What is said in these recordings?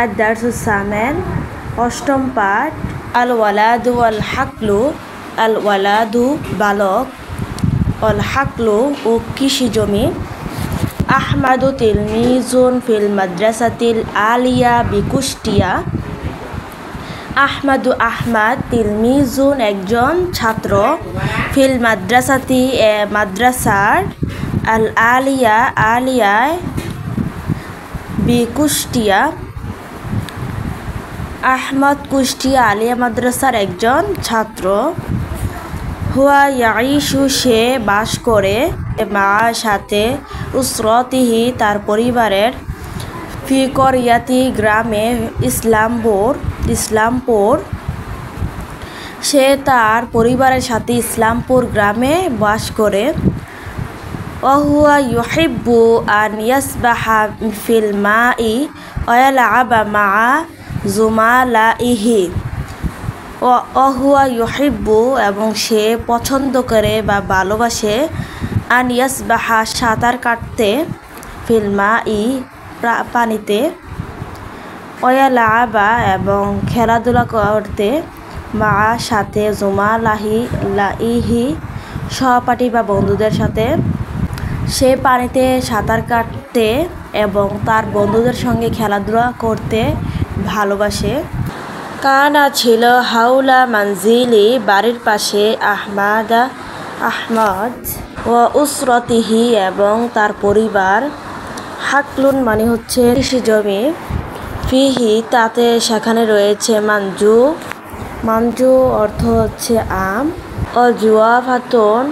আদ-দারসুস some men অষ্টম পাঠ। আল ওয়ালাদু ওয়াল হাকলু, আল ওয়ালাদু বালক, অল হাকলু ও কৃষি জমি। আহমাদু তিলমিজুন ফিল মাদ্রাসাতিল আলিয়া বিকুষ্টিয়া। আহমাদ তিলমিজুন একজন ছাত্র, ফিল মাদ্রাসাতি মাদ্রাসার, আল আলিয়ায় বিকুষ্টিয়া। আহমদ কুষ্টিয়া আলিয়া মাদ্রাসার একজন ছাত্র। হুয়া ইয়াইশু সে বাস করে, মা সাথে, উসরতিহি তার পরিবারের, ফি করিয়াতি গ্রামে, ইসলামপুর সে তার পরিবারের সাথে ইসলামপুর গ্রামে বাস করে। ওহুয়া ইউহিব্বু আন ইয়াসবাহা ফিল মাই ওয়া ইয়ালআবা মা'a জুমালাইহি। ওহুয়া ইউহিব্বু এবং সে পছন্দ করে বা ভালোবাসে, আন ইয়াসবাহা সাঁতার কাটতে, ফিল মাই পানিতে, ওয়া ইয়ালআবা এবং খেলাধুলা করতে, মা'a সাথে, জুমালাইহি সহপাঠী বা বন্ধুদের সাথে। সে পানিতে সাঁতার কাটতে এবং তার বন্ধুদের সঙ্গে খেলাধুলা করতে ভালোবাসে। কানা ছিল হাউলা মানজিলি বাড়ির পাশে, আহমদ ও উসরতিহি এবং তার পরিবার, হাকলুন মানে হচ্ছে কৃষি জমি, ফিহি তাতে সেখানে রয়েছে, মানজু অর্থ হচ্ছে আম, ও জুয়াফাতুন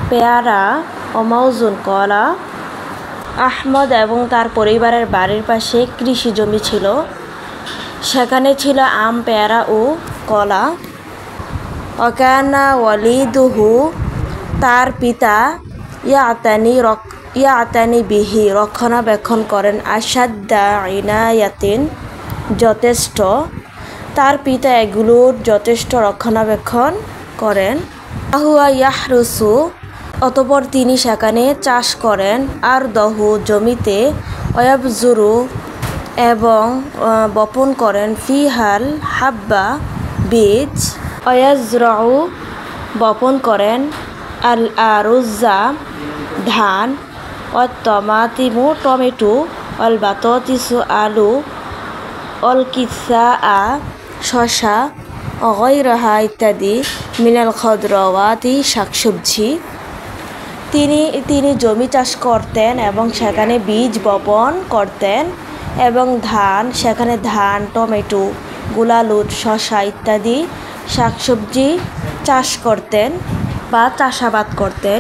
পেয়ারা, ও মাউজুন কলা। আহমদ এবং তার পরিবারের বাড়ির পাশে কৃষি জমি ছিল, সেখানে ছিল আম, পেয়ারা ও কলা। ওয়াকানা ওয়ালিদুহু তার পিতা, ইয়াতানি বিহি রক্ষণাবেক্ষণ করেন, আসাদ্দা ইনায়াতিন যথেষ্ট, তার পিতা এগুলোর যথেষ্ট রক্ষণাবেক্ষণ করেন। আহুয়া ইয়াহরুসু অতঃপর তিনি সেখানে চাষ করেন, আর দহু জমিতে, ওয়াবজুরু এবং বপন করেন, ফিহাল হাব্বা বীজ, ওয়াজরাউ বপন করেন, আল আরুজা ধান, অত্তমাতিমু টমেটো, অল বাততিসু আলু, অল কিসা শশা, অগৈরহা ইত্যাদি, মিনাল খদ্রওয়াতি শাকসবজি। তিনি জমি চাষ করতেন এবং সেখানে বীজ বপন করতেন এবং সেখানে ধান, টমেটো, গুলালুট, শশা ইত্যাদি শাকসবজি চাষ করতেন বা চাষাবাদ করতেন।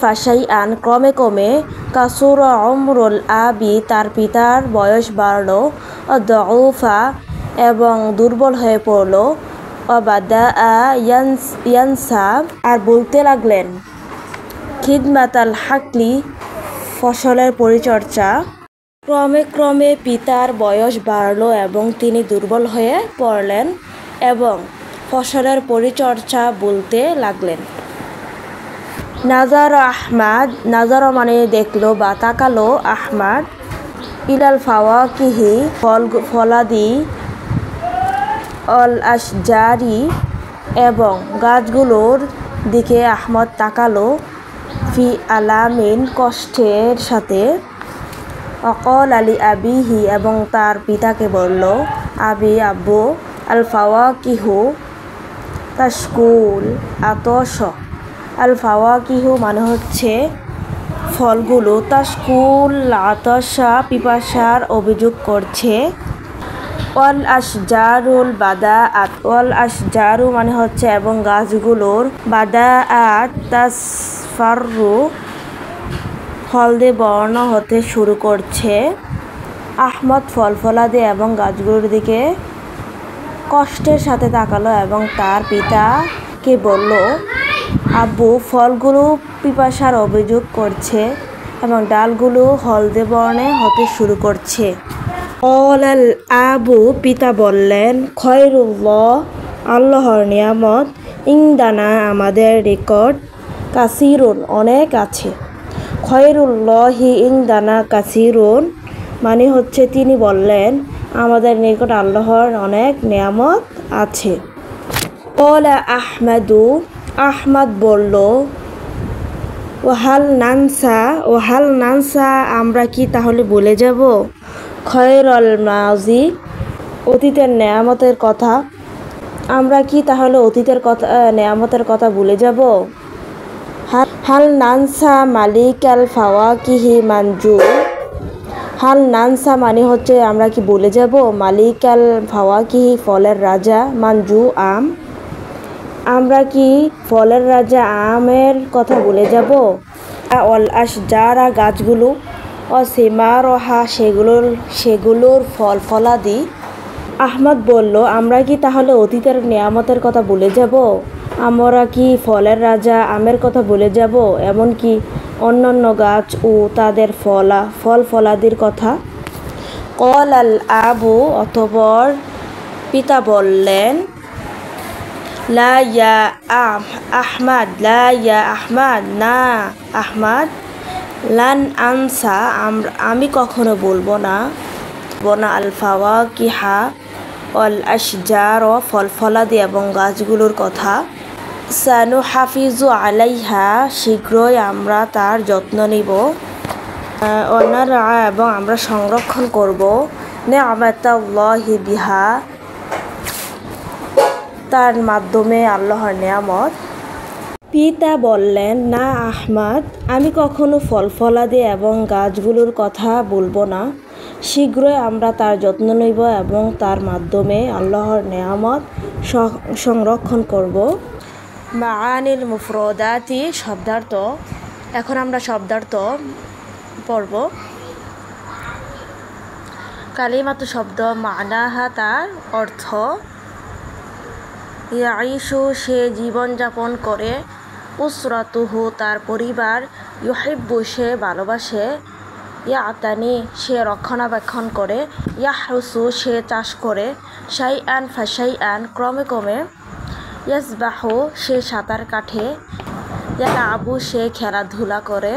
ফাশাই আন ক্রমে ক্রমে, কাসুর উমরুল আবি তার পিতার বয়স বাড়ল, দউফা এবং দুর্বল হয়ে পড়ল, বাদা ইয়ানসা আর বলতে লাগলেন, খিদমাতাল হাকলি ফসলের পরিচর্যা। ক্রমে ক্রমে পিতার বয়স বাড়ল এবং তিনি দুর্বল হয়ে পড়লেন এবং ফসলের পরিচর্যা বলতে লাগলেন। নাজার মানে দেখলো বা তাকালো, আহমাদ ইলাল ফাওয়াকিহি ফলাদি, অল আশজারি এবং গাছগুলোর দিকে আহমদ তাকালো, ফি আলামিন কষ্টের সাথে, অকল আলী আবিহি এবং তার পিতাকে বলল, আব্বু, আল ফাওয়াকিহু তাশকুল আতশ, আল ফাওয়াকিহু মানে হচ্ছে ফলগুলো, তাশকুল আতশা পিপাসার অভিযোগ করছে, ওয়াল আশজারুল বাদাআত, ওয়াল আশজারু মানে হচ্ছে এবং গাছগুলোর, বাদাআত তাসফারু হলদে বর্ণ হতে শুরু করছে। আহমদ ফলাদি এবং গাছগুলোর দিকে কষ্টের সাথে তাকালো এবং তার পিতাকে বলল, আব্বু, ফলগুলো পিপাসার অভিযোগ করছে এবং ডালগুলো হলদে বর্ণে হতে শুরু করছে। অলাল আবু পিতা বললেন, খয়রুল্লাহ আল্লাহর নিয়ামত, ইনদানা আমাদের রেকর্ড, কাসিরুন অনেক আছে, খয়রুল্লাহি ইনদানা কাসিরুন মানে হচ্ছে তিনি বললেন, আমাদের নিকট আল্লাহর অনেক নেয়ামত আছে। ক্বালা আহমাদু, আহমদ বলল, ওহাল নানসা, আমরা কি তাহলে বলে যাব খয়রল মাজি, অতীতের নেয়ামতের কথা? আমরা কি তাহলে অতীতের কথা নেয়ামতের কথা ভুলে যাব? হাল নানসা মালিকাল ফাওয়াকিহি মানজু, হাল নানসা মানে হচ্ছে আমরা কি বলে যাব মালিকাল ফাওয়াকিহি, ফলের রাজা, মানজু আম, আমরা কি ফলের রাজা আমের কথা ভুলে যাব? অল আশজারা গাছগুলো, অসিমারহা সেগুলোর ফল ফলাদি। আহমদ বলল, আমরা কি তাহলে অতীতের নিয়ামতের কথা ভুলে যাব? আমরা কি ফলের রাজা আমের কথা ভুলে যাব, এমনকি অন্যান্য গাছ ও তাদের ফল ফলাদির কথা? কল আল আবু, অতঃপর পিতা বললেন, লা ইয়া আহমাদ, লা ইয়া আহমাদ, না আহমাদ, লান আনসা, আমি কখনো বলবো না আল ফাওয়াকিহা অল আশজার, ফল ফলাদি এবং গাছগুলোর কথা। সানু হাফিজু আলাইহা, শীঘ্রই আমরা তার যত্ন নিব। অনারা, এবং আমরা সংরক্ষণ করব। নি'মাতাল্লাহি বিহা, তার মাধ্যমে আল্লাহর নেয়ামত। পিতা বললেন, না আহমদ, আমি কখনো ফল ফলাদি এবং গাছগুলোর কথা বলবো না। শীঘ্রই আমরা তার যত্ন নেব এবং তার মাধ্যমে আল্লাহর নেয়ামত সংরক্ষণ করব। মাআনিল মুফরদাতি, শব্দার্থ। এখন আমরা শব্দার্থ পড়ব। কালিমাতু শব্দ, মানাহা তার অর্থ, ইয়াইশু সে জীবনযাপন করে, উসরাতুহু তার পরিবার, ইউহিব্বু সে ভালোবাসে, ইয়াতানি সে রক্ষণাবেক্ষণ করে, ইয়াহরুসু সে চাষ করে, শাইআন ফাশাইআন ক্রমে ক্রমে, ইয়াসবাহু সে সাঁতার কাটে, ইয়ালাবু সে খেলাধুলা করে,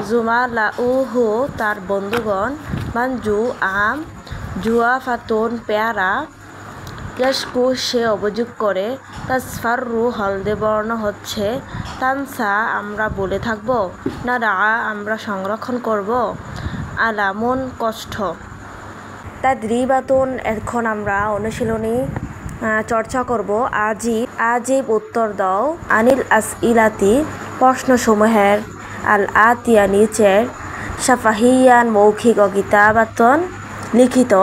জুমালাউহু তার বন্ধুগণ, মানজু আম, জুয়াফাতুন পেয়ারা, ইয়াশকু সে অভিযোগ করে, তাসফাররু হলদে বর্ণ হচ্ছে, তানসা আমরা বলে থাকব, নারা আমরা সংরক্ষণ করব, আলামুন কষ্ট। তাদরিবাতুন, এখন আমরা অনুশীলনী চর্চা করব। আজিব উত্তর দাও, আনিল আসইলাতি প্রশ্নসমূহের, আল আতিয়া নিচের, সাফাহিয়ান মৌখিক ও কিতাবাতন লিখিত,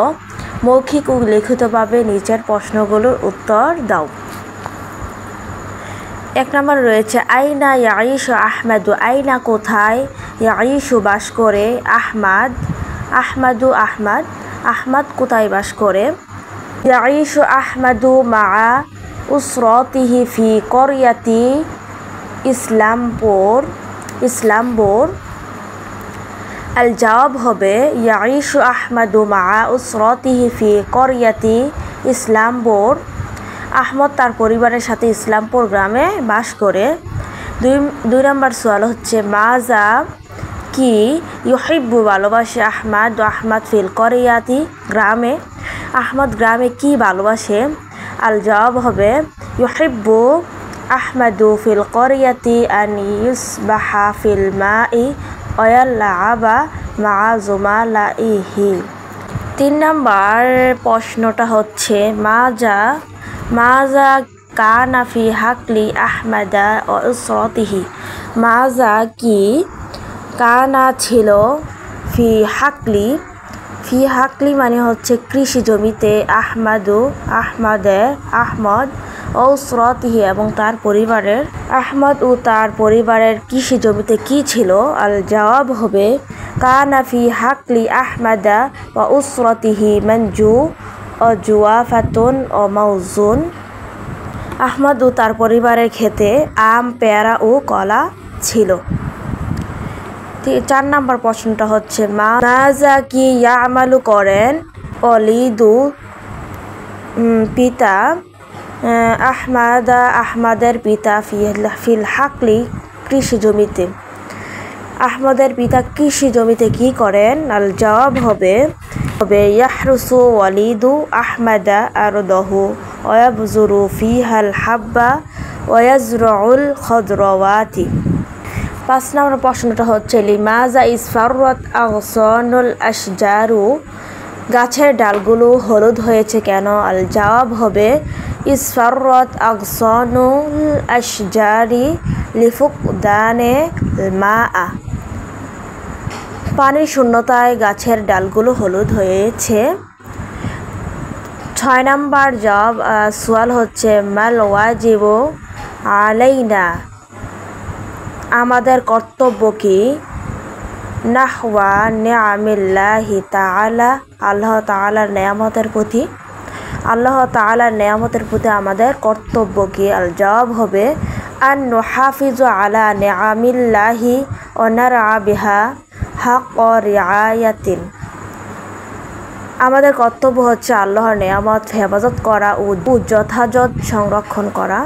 মৌখিক ও লিখিতভাবে নিচের প্রশ্নগুলোর উত্তর দাও। 1 নম্বর রয়েছে আইনা ইয়াইশু আহমাদু, আইনা কোথায়, ইয়াইশু বাস করে, আহমাদু আহমাদ, আহমাদ কোথায় বাস করে। ইয়াইশু আহমাদু মা উসরাতিহি ফি করিয়াতি ইসলামপুর। আল জবাব হবে, ইয়াইশু আহমাদু মা উসরাতিহি ফি করিয়াতি ইসলামপুর, আহমদ তার পরিবারের সাথে ইসলামপুর গ্রামে বাস করে। 2 নম্বর সোয়াল হচ্ছে মাজা কি, ইউহিব্বু ভালোবাসে, আহমাদ ফিল করিয়াতি গ্রামে, আহমদ গ্রামে কি ভালোবাসে। আল জবাব হবে, ইউহিব্বু আহমাদু ফিল করিয়াতি আন ইউসবাহা ফিল মাই ওয়া ইয়ালআবা মা জুমালাইহি। 3 নম্বর প্রশ্নটা হচ্ছে মাজা কানা ফি হাকলি আহমাদা ও উসরাতিহি, মাজা কি কানা ছিল, ফি হাকলি মানে হচ্ছে কৃষি জমিতে, আহমদ ও উসরাতিহি এবং তার পরিবারের, আহমদ ও তার পরিবারের কৃষি জমিতে কি ছিল। আল জবাব হবে, কানা ফি হাকলি আহমাদা ওয়া উসরাতিহি মানজু ও জুয়াফাতুন ও মাউজুন, আহমদ ও তার পরিবারের ক্ষেতে আম, পেয়ারা ও কলা ছিল। 4 নম্বর প্রশ্নটা হচ্ছে মাজা কি ইয়ামালু করেন, ওয়ালিদু পিতা, আহমাদের পিতা, ফিল হাকলি কৃষি জমিতে। আহমদের পিতা কৃষি জমিতে কি করেন? আল জবাব হবে ইয়াহরুসু ওয়ালিদু আহমাদা আরদাহু ওয়া ইয়াবজুরু ফিহাল হাব্বা ওয়া ইয়াজরাউল খাদরাওয়াতি। 5 নম্বর প্রশ্নটা হচ্ছে লিমাজা ইসফাররাত আগসানুল আশজারু, গাছের ডালগুলো হলুদ হয়েছে কেন? আল জবাব হবে ইসফাররাত আগসানুল আশজারি লিফুকদানে মাআ, পানির শূন্যতায় গাছের ডালগুলো হলুদ হয়েছে। 6 নম্বর জবাব সোয়াল হচ্ছে মাল ওয়াজিবু আলাইনা, আমাদের কর্তব্য কি? নাহওয়া নিআমিল্লাহি তাআলা, আল্লাহ তাআলার নেয়ামতের প্রতি, আল্লাহ তাআলার নেয়ামতের প্রতি আমাদের কর্তব্য কি? আল জবাব হবে আন নুহাফিজু আলা নিআমিল্লাহি ওয়া নারআ বিহা হাক্কা রিআয়াতিন, আমাদের কর্তব্য হচ্ছে আল্লাহর নেয়ামত হেফাজত করা ও যথাযথ সংরক্ষণ করা।